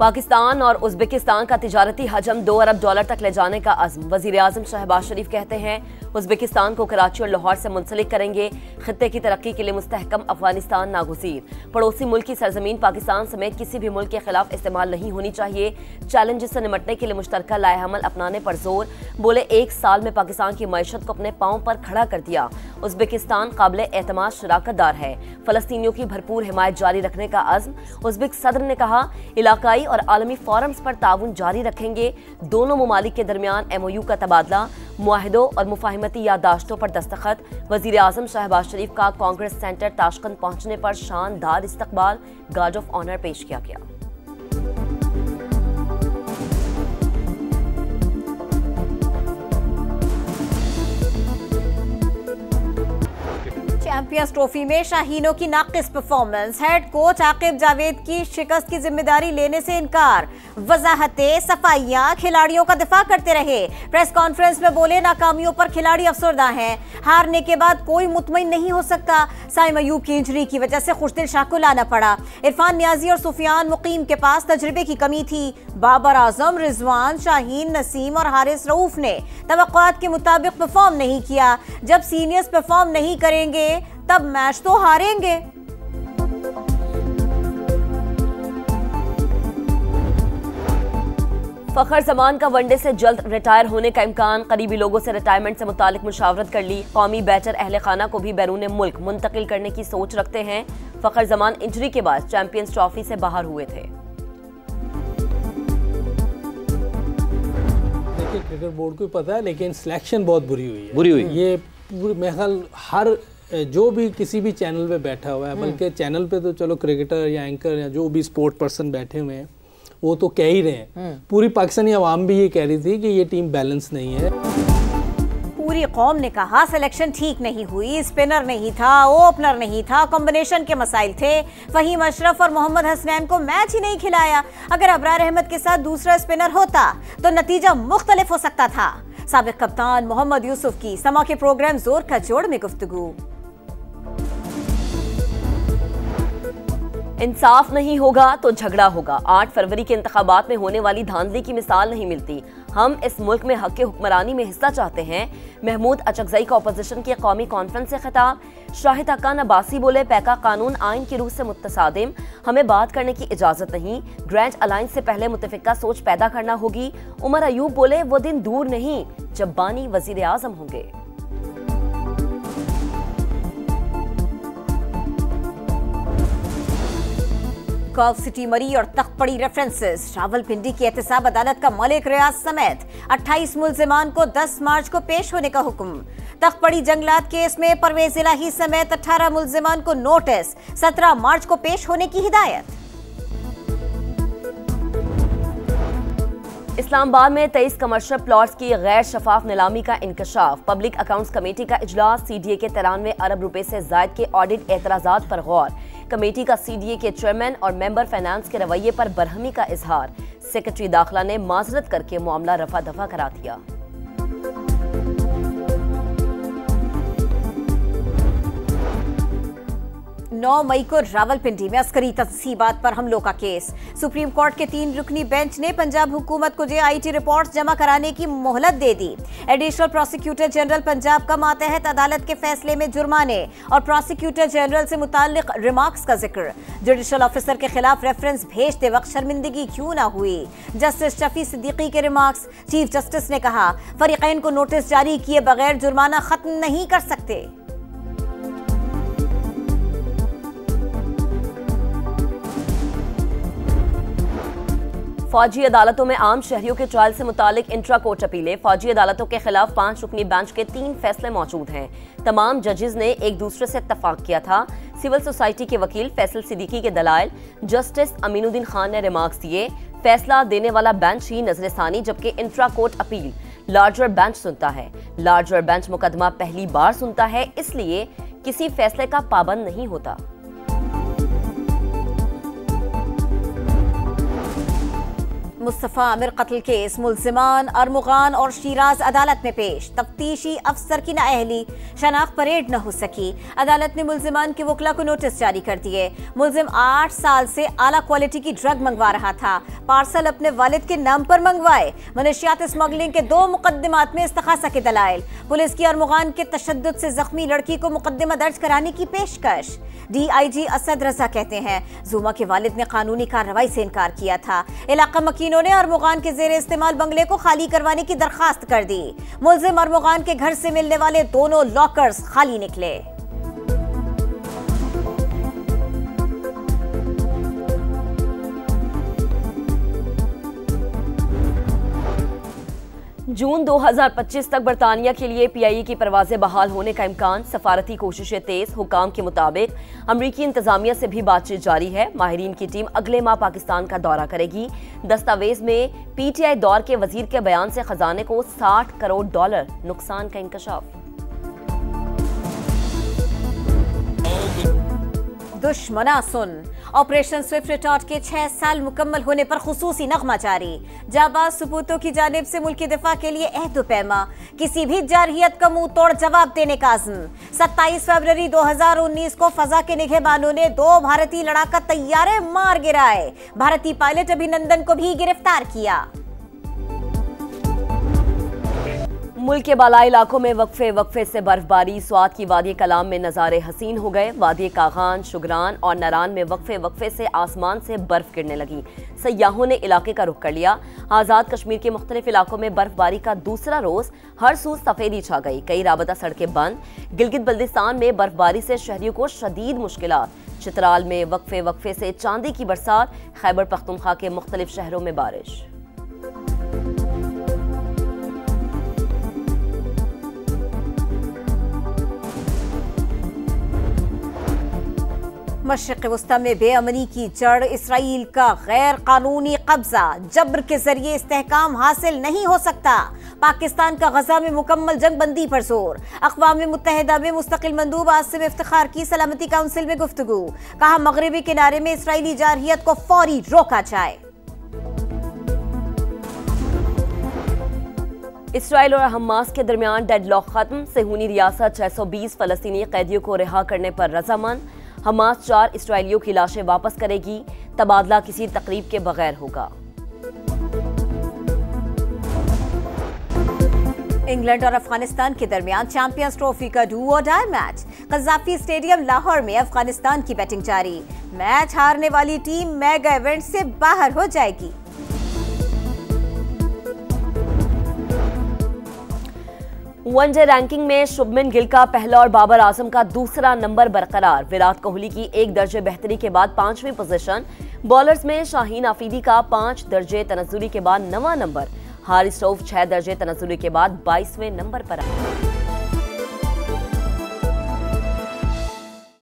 पाकिस्तान और उज़्बेकिस्तान का तिजारती हजम 2 अरब डॉलर तक ले जाने का अज़्म। वज़ीर आज़म शहबाज शरीफ कहते हैं उज़्बेकिस्तान को कराची और लाहौर से मुंसलिक करेंगे। खित्ते की तरक्की के लिए मुस्तहकम अफगानिस्तान नागुज़ीर। पड़ोसी मुल्क की सरजमीन पाकिस्तान समेत किसी भी मुल्क के खिलाफ इस्तेमाल नहीं होनी चाहिए। चैलेंज से निमटने के लिए मुश्तरका लाएहमल अपनाने पर जोर। बोले 1 साल में पाकिस्तान की मईशत को अपने पांव पर खड़ा कर दिया। उज़्बेकिस्तान काबिले एतमाद शराकतदार है। फलस्तीनियों की भरपूर हिमायत जारी रखने का अज़्म। उज़्बेक सदर ने कहा इलाकाई और आलमी फोरम्स पर ताउन जारी रखेंगे। दोनों ममालिक के दरमियान MOU का तबादला, मुआहिदों और मुफाहिमती यादाश्तों पर दस्तखत। वज़ीर आज़म शहबाज शरीफ का कांग्रेस सेंटर ताशकंद पहुंचने पर शानदार इस्तकबाल, गार्ड ऑफ ऑनर पेश किया गया। चैंपियंस ट्रॉफी में शाहीनों की नाकिस performance. Head coach Aaqib Javed की शिकस्त की जिम्मेदारी लेने से इनकार। वजाहतें, सफाइयां, खिलाड़ियों का दिफा करते रहे। प्रेस कॉन्फ्रेंस में बोले नाकामियों पर खिलाड़ी अफसरदा हैं। हारने के बाद कोई मुतमईन नहीं हो सकता। साइम अयूब की इंजरी की वजह से खुशदिल शाह को लाना पड़ा। इरफान नियाजी और सुफियान मुकीम के पास तजर्बे की कमी थी। बाबर आजम, रिजवान, शाहीन, नसीम और हारिस रऊफ ने तवक्कुआत के मुताबिक परफॉर्म नहीं किया। जब सीनियर्स परफॉर्म नहीं करेंगे तब मैच तो हारेंगे। फखर जमान का वनडे से जल्द रिटायर होने का इम्कान। करीबी लोगों से रिटायरमेंट से मुतालिक मुशावरत कर ली। कौमी बैटर अहले खाना को भी बैरून मुल्क मुंतकिल करने की सोच रखते हैं। फखर जमान इंजरी के बाद चैंपियंस ट्रॉफी से बाहर हुए थे। देखिए क्रिकेट बोर्ड को पता है, लेकिन सिलेक्शन बहुत बुरी हुई है। ये पूरी महल हर जो भी किसी भी चैनल पे बैठा हुआ है, बल्कि चैनल पे तो चलो क्रिकेटर या एंकर या जो भी स्पोर्ट पर्सन बैठे हुए हैं वो तो कह ही रहे हैं। पूरी पाकिस्तानी अवाम भी ये कह रही थी कि ये टीम बैलेंस नहीं है। पूरी कौम ने कहा सिलेक्शन ठीक नहीं हुई। स्पिनर नहीं था, ओपनर नहीं था, कॉम्बिनेशन के मसाइल थे। फहीम अशरफ और मोहम्मद हसनैन को मैच ही नहीं खिलाया। अगर अबरार अहमद के साथ दूसरा स्पिनर होता तो नतीजा मुख्तलिफ हो सकता था। साबिक कप्तान मोहम्मद यूसुफ की समा के प्रोग्राम जोर का जोड़ में गुफ्तगू। इंसाफ नहीं होगा तो झगड़ा होगा। 8 फरवरी के इंतखाबात में होने वाली धांधली की मिसाल नहीं मिलती। हम इस मुल्क में हक के हुक्मरानी में हिस्सा चाहते हैं। महमूद अचकजई का अपोजिशन की कौमी कॉन्फ्रेंस से खिताब। शाहिद हक्कान अब्बासी बोले पैका कानून आइन की रूह से मुत्तसादिम, हमें बात करने की इजाजत नहीं। ग्रैंड अलायंस से पहले मुतफिका सोच पैदा करना होगी। उमर अयूब बोले वो दिन दूर नहीं जब बानी वजीर आजम होंगे। गल्फ सिटी मरी और तख्त पड़ी रेफरेंसेस। रावलपिंडी की एहतसाब अदालत का मलिक रियाज समेत 28 मुल्जिमान को 10 मार्च को पेश होने का हुक्म। तख्त पड़ी जंगलात केस में परवेज इलाही समेत 18 मुल्जिमान को नोटिस। 17 मार्च को पेश होने की हिदायत। इस्लामाबाद में 23 कमर्शियल प्लॉट्स की गैर शफाफ नीलामी का इंकशाफ। पब्लिक अकाउंट्स कमेटी का इजलास। CDA के 93 अरब रुपए से जायद के ऑडिट एतराजात पर गौर। कमेटी का CDA के चेयरमैन और मेंबर फाइनेंस के रवैये पर बरहमी का इजहार। सेक्रेटरी दाखिला ने माजरत करके मामला रफा दफा करा दिया। 9 मई को रावलपिंडी में अस्करी तंसीबात पर हमलों का केस। सुप्रीम कोर्ट के 3 रुकनी बेंच ने पंजाब हुकूमत को JIT रिपोर्ट्स जमा कराने की मोहलत दे दी। एडिशनल प्रोसिक्यूटर जनरल पंजाब का मातहत अदालत के फैसले में जुर्माने और प्रोसिक्यूटर जनरल से मुताल्लिक रिमार्क्स का जिक्र। जुडिशल ऑफिसर के खिलाफ रेफरेंस भेजते वक्त शर्मिंदगी क्यों ना हुई। जस्टिस शफी सिद्दीकी के रिमार्क्स। चीफ जस्टिस ने कहा फरीकैन को नोटिस जारी किए बगैर जुर्माना खत्म नहीं कर सकते। फौजी अदालतों में आम शहरियों के ट्रायल से मुतालिक इंट्रा कोर्ट अपीलें। फौजी अदालतों के खिलाफ 5 रुकनी बेंच के 3 फैसले मौजूद हैं। तमाम जजेस ने एक दूसरे से इत्तफाक किया था। सिविल सोसाइटी के वकील फैसल सिद्दीकी के दलाइल। जस्टिस अमीनुद्दीन खान ने रिमार्क्स दिए। फैसला देने वाला बेंच ही नजरसानी, जबकि intra court appeal larger bench सुनता है। लार्जर बेंच मुकदमा पहली बार सुनता है, इसलिए किसी फैसले का पाबंद नहीं होता। मुस्तफा आमिर कत्ल केस, मुल्जिमान अरमुगान और शिराज अदालत में पेश। तफ्तीशी अफसर की नाअहली, शनाख्त परेड न हो सकी। अदालत ने मुल्जिमान के वकला को नोटिस जारी कर दिए। मुल्जिम 8 साल से आला क्वालिटी की ड्रग मंगवा रहा था, पार्सल अपने वालिद के नाम पर मंगवाए। मनशियात स्मगलिंग के 2 मुकदमात में इस्तखासा के दलाइल। पुलिस की अरमुगान के तशद्दुद से जख्मी लड़की को मुकदमा दर्ज कराने की पेशकश। DIG असद रजा कहते हैं जुमा के वालिद ने कानूनी कार्रवाई से इनकार किया था। इलाका मकीनों ने अरमुगान के जेर इस्तेमाल बंगले को खाली करवाने की दरखास्त कर दी। मुल्जिम अरमुगान के घर से मिलने वाले दोनों लॉकर्स खाली निकले। जून 2025 तक बरतानिया के लिए PIE की परवाजें बहाल होने का इम्कान। सफारती कोशिशें तेज। हुकाम के मुताबिक अमरीकी इंतजामिया से भी बातचीत जारी है। माहिरीन की टीम अगले माह पाकिस्तान का दौरा करेगी। दस्तावेज में PTI दौर के वजीर के बयान से खजाने को $60 करोड़ नुकसान का इंकशाफ। दुश्मना सुन, ऑपरेशन स्विफ्ट रिटॉर्ट के 6 साल मुकम्मल होने पर खुसूसी नगमा जारी। जाबाज सुपूतों की जानिब से मुल्की दिफा के लिए अहद पैमा, किसी भी जारहियत का मुंह तोड़ जवाब देने का अज़्म। 27 फरवरी 2019 को फजा के निगहबानों ने 2 भारतीय लड़ाका तैयारे मार गिराए। भारतीय पायलट अभिनंदन को भी गिरफ्तार किया। मुल्क के बालाई इलाकों में वक्फे से बर्फबारी। स्वात की वादी कलाम में नज़ारे हसीन हो गए। वादी कागान, शुगरान और नारान में वक्फे से आसमान से बर्फ गिरने लगी। सयाहों ने इलाके का रुख कर लिया। आज़ाद कश्मीर के मुख्तलिफ इलाकों में बर्फबारी का दूसरा रोज हर सू सफेदी छा गई। कई राबता सड़कें बंद। गिलगित बल्दिस्तान में बर्फबारी से शहरियों को शदीद मुश्किलात। चित्राल में वक्फे से चांदी की बरसात। खैबर पख्तूनख्वा के मुख्तलिफ शहरों में बारिश। मशरिक़ वस्ता में बेअमनी की जड़ इसराइल का गैर कानूनी कब्जा। जबर के जरिए इस्तेहकाम हासिल नहीं हो सकता। पाकिस्तान का गजा में मुकम्मल जंग बंदी पर जोर। अक़वाम मुत्तहिदा में मुस्तकिल मंदूब आसिम इफ्तिखार की सलामती काउंसिल में गुफ्तगू। कहा मगरबी किनारे में इसराइली जारहियत को फौरी रोका जाए। इसराइल और हमास के दरमियान डेडलॉक खत्म। सेहूनी रियासत 620 फलस्तीनी कैदियों को रिहा करने पर रजामंद। हमास 4 इसराइलियों की लाशें वापस करेगी। तबादला किसी तकरीब के बगैर होगा। इंग्लैंड और अफगानिस्तान के दरमियान चैंपियंस ट्रॉफी का डू और die match. Gaddafi stadium Lahore में अफगानिस्तान की बैटिंग जारी। मैच हारने वाली टीम मेगा इवेंट से बाहर हो जाएगी। वनडे रैंकिंग में शुभमन गिल का पहला और बाबर आजम का दूसरा नंबर बरकरार। विराट कोहली की 1 दर्जे बेहतरी के बाद 5वीं पोजीशन। बॉलर्स में शाहीन आफरीदी का 5 दर्जे तनज़्ज़ुली के बाद 9वां नंबर। हारिस रऊफ 6 दर्जे तनज़्ज़ुली के बाद 22वें नंबर पर आए।